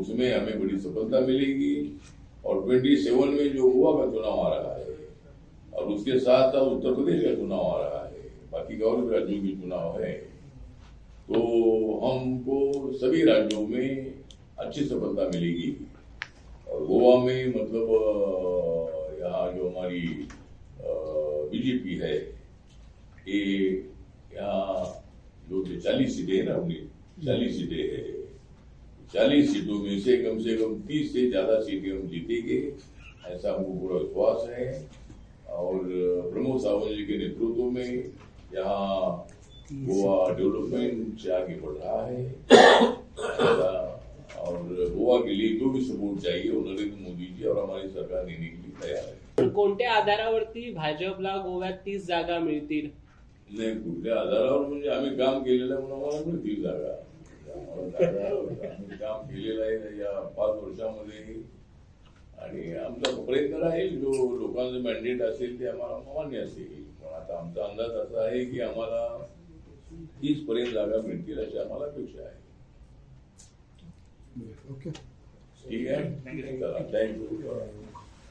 उसमें हमें बड़ी सफलता मिलेगी। और 27 में जो गोवा का चुनाव आ रहा है और उसके साथ साथ उत्तर प्रदेश का चुनाव आ रहा है, बाकी का और भी राज्यों की चुनाव है, तो हमको सभी राज्यों में अच्छी सफलता मिलेगी। और गोवा में मतलब यहाँ जो हमारी बीजेपी है, ये यहाँ जो 40 सीटें है ना, अपनी 40 सीटें है, 40 सीटों में से कम 30 से ज्यादा सीटें हम जीतेंगे, ऐसा हमको पूरा विश्वास है। और प्रमोद सावंत जी के नेतृत्व में यहाँ गोवा डेवलपमेंट से आगे बढ़ रहा है। और गोवा के लिए जो भी सपोर्ट चाहिए वो नरेंद्र मोदी जी और हमारी सरकार देने के लिए तयार है। कोणत्या आधारावरती भाजपला गोव्यात 30 जागा मिळतील? नाही, कुठल्या आधारावर म्हणजे आम्ही काम केलेलं आहे म्हणून आम्हाला मिळतील जागा. आम्ही काम केलेलं आहे या 5 वर्षामध्ये आणि आमचा प्रयत्न राहील, जो लोकांचं मॅन्डेट असेल ते आम्हाला मान्य असेल. पण आता आमचा अंदाज असा आहे की आम्हाला 30 पर्यंत जागा मिळतील अशी आम्हाला अपेक्षा आहे. ओके, ठीक आहे, थँक्यू.